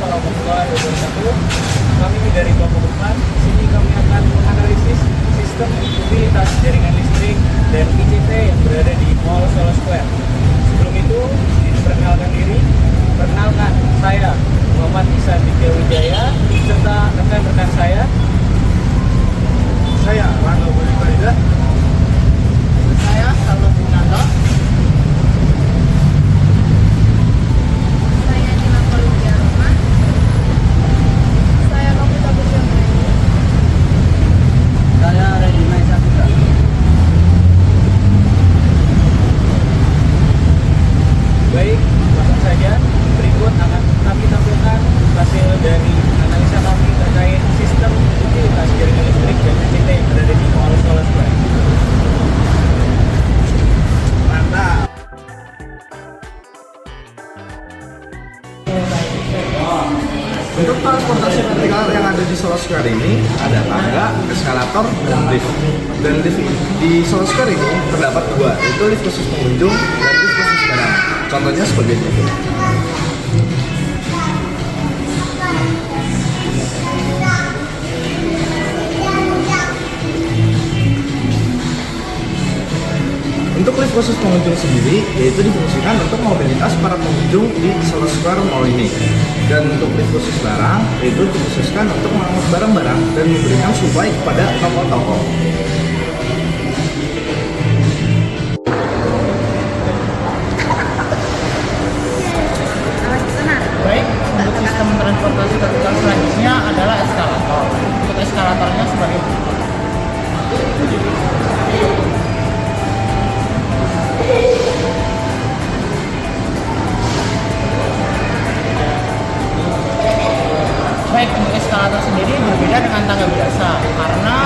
warahmatullahi wabarakatuh. Kami dari Bapak Lukman. Di sini kami akan menganalisis sistem mobilitas jaringan listrik dan ICT yang berada di Mall Solo Square. Sebelum itu, diperkenalkan diri. Perkenalkan, saya Muhammad Ihsan Dikya Wijaya serta rekan-rekan saya. Saya Rangga Budi Farida. Saya Saldo Bunado. Saya Dina Politia Roma. Saya Novita Busyamreni. Saya Regina Isabella. Baik, langsung saja. Berikut akan kami tampilkan hasil dari analisa kami terkait sistem utilitas jaringan listrik dan ICT yang berada di Mall Solo Square. Mantap. Untuk transportasi vertikal yang ada di Solo Square ini ada tangga, eskalator, dan lift. Dan lift di Solo Square ini terdapat dua, yaitu lift khusus pengunjung dan lift khusus barang. Contohnya sebagai berikut. Untuk lift khusus pengunjung sendiri, yaitu difungsikan untuk mobilitas para pengunjung di Solo Square Mall ini. Dan untuk lift khusus barang, yaitu dikhususkan untuk mengangkut barang-barang dan memberikan suplai kepada toko-toko. Baik, untuk sistem transportasi vertikal selanjutnya adalah eskalator. Untuk eskalatornya sebagai berikut. Baik, untuk eskalator sendiri berbeda dengan tangga biasa karena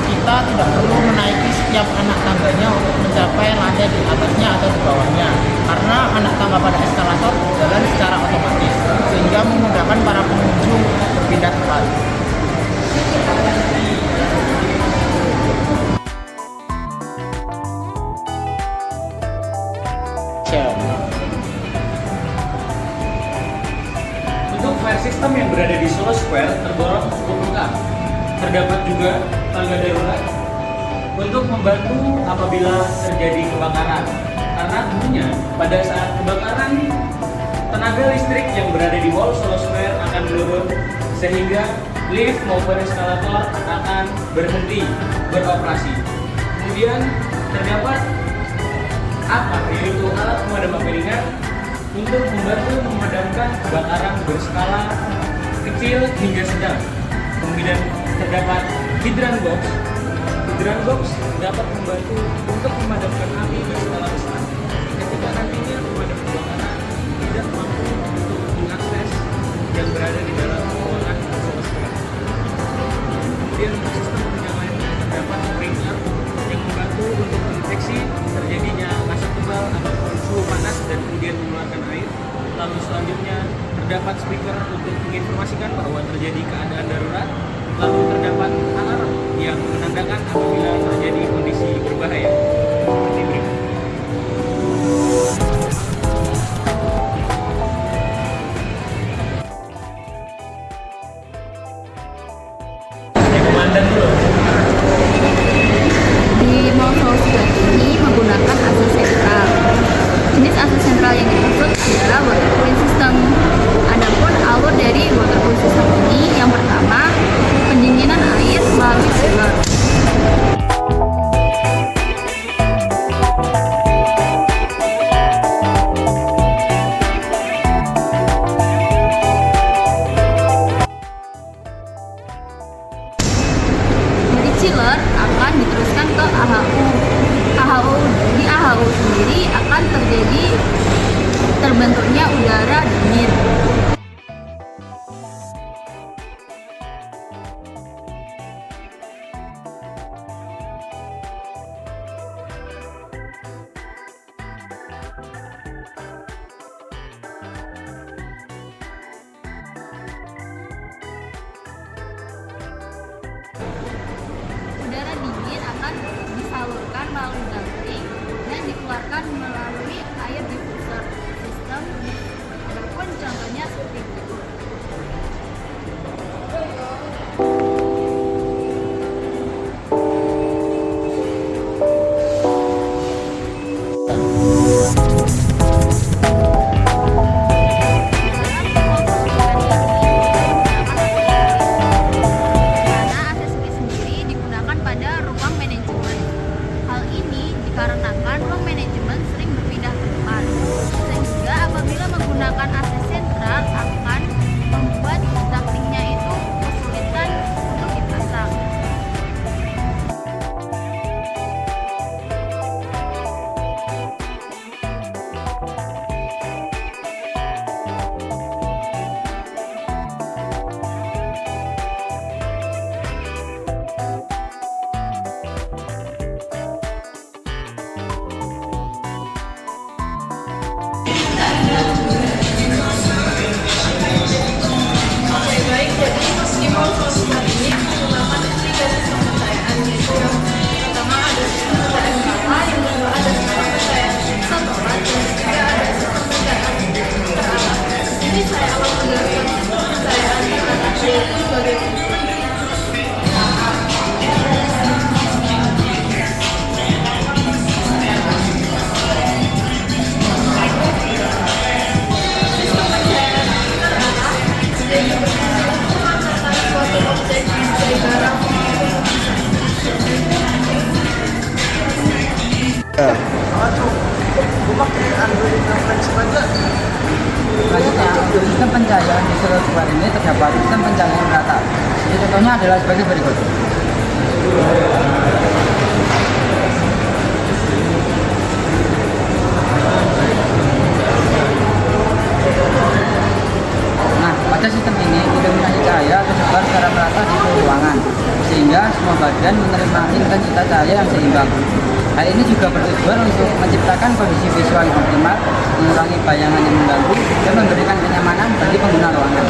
kita tidak perlu menaiki setiap anak tangganya untuk mencapai lantai di atasnya atau di bawahnya karena anak tangga pada eskalator berjalan secara otomatis sehingga memudahkan para pengunjung untuk berpindah tempat. Untuk fire system yang berada di Solo Square tergolong cukup lengkap. Terdapat juga tangga darurat untuk membantu apabila terjadi kebakaran. Karena tentunya pada saat kebakaran tenaga listrik yang berada di Mall Solo Square akan menurun sehingga lift maupun eskalator akan berhenti beroperasi. Kemudian terdapat yaitu alat pemadam api ringan untuk membantu memadamkan kebakaran berskala kecil hingga sedang. Kemudian terdapat hidran box. Hidran box dapat membantu untuk memadamkan api berskala besar ketika nantinya pemadam kebakaran tidak mampu untuk mengakses yang berada di dalam ruangan Solo Square. Kemudian untuk sistem penyalaannya terdapat sprinkler yang membantu untuk mendeteksi terjadinya asap tebal ataupun suhu panas dan kemudian mengeluarkan air. Lalu selanjutnya terdapat speaker untuk menginformasikan bahwa terjadi keadaan darurat. Lalu terdapat alarm yang menandakan apabila terjadi kondisi berbahaya. Seperti berikut. Komandan dulu. Di Mall Solo Square ini menggunakan AC sentral. Jenis AC sentral yang dimaksud adalah water cooling system. Adapun alur dari water cooling system ini yang pertama pendinginan air melalui chiller. Dari chiller akan diteruskan ke AHU. Di AHU sendiri akan terjadi terbentuknya udara dingin. Udara dingin akan disalurkan melalui ducting dan dikeluarkan melalui air diffuser sistem. Adapun contohnya seperti berikut. menggunakan akses sentral akan membuat ductingnya itu kesulitan untuk dipasang. Selanjutnya, untuk sistem pencahayaan di seluruh square ini terdapat sistem pencahayaan merata. Jadi contohnya adalah sebagai berikut. Nah, pada sistem ini iluminasi cahaya tersebar secara merata di seluruh ruangan, sehingga semua bagian menerima intensitas cahaya yang seimbang. Hal ini juga bertujuan untuk menciptakan kondisi visual yang optimal, mengurangi bayangan yang mengganggu, dan memberikan kenyamanan bagi pengguna ruangan.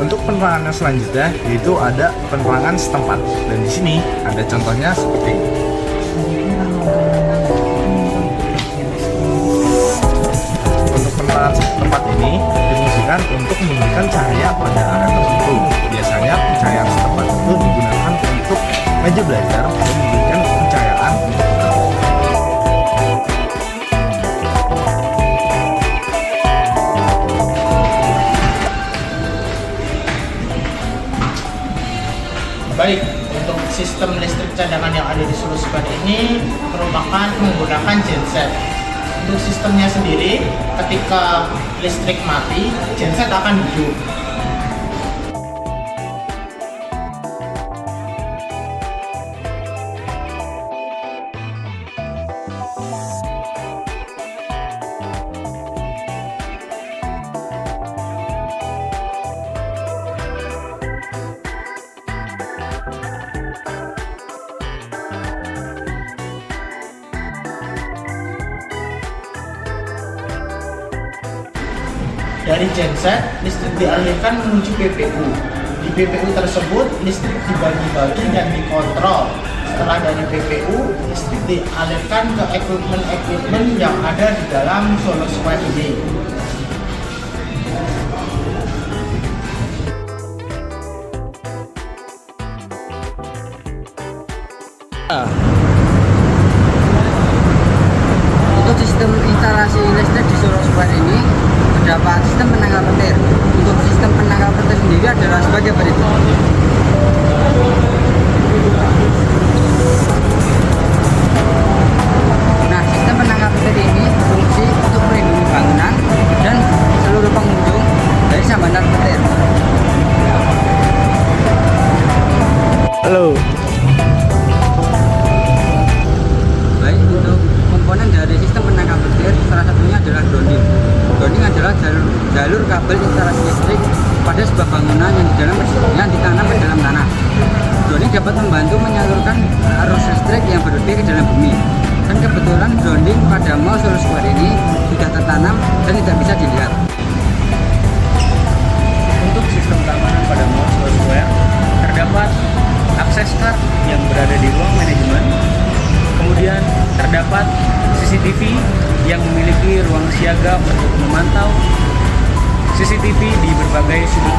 Untuk penerangan selanjutnya yaitu ada penerangan setempat, dan di sini ada contohnya seperti ini. Untuk penerangan setempat ini difungsikan untuk memberikan cahaya pada area tertentu. Biasanya pencahayaan setempat itu digunakan untuk meja belajar dan memberikan pencahayaan untuk bekerja. Baik, untuk sistem listrik cadangan yang ada di seluruh square ini merupakan menggunakan genset. Untuk sistemnya sendiri, ketika listrik mati, genset akan hidup. Dari genset, listrik dialirkan menuju PPU. Di PPU tersebut, listrik dibagi-bagi dan dikontrol. Setelah dari PPU, listrik dialirkan ke equipment yang ada di dalam Solo Square ini. Untuk sistem instalasi listrik di Solo Square ini terdapat sistem penangkal petir. Untuk sistem penangkal petir sendiri adalah sebagai berikut. Nah, sistem penangkal petir ini berfungsi untuk melindungi bangunan dan seluruh pengunjung dari sambaran petir. Halo. Baik, untuk komponen dari sistem penangkal petir salah satunya adalah grounding. Grounding adalah jalur kabel instalasi listrik pada sebuah bangunan yang ditanam ke dalam tanah. Grounding dapat membantu menyalurkan arus listrik yang berlebih ke dalam bumi. Dan kebetulan grounding pada Mall Solo Square ini sudah tertanam dan tidak bisa dilihat. Untuk sistem keamanan pada Mall Solo Square terdapat akses card yang berada di ruang manajemen. Kemudian terdapat CCTV yang memiliki ruang siaga untuk memantau CCTV di berbagai sudut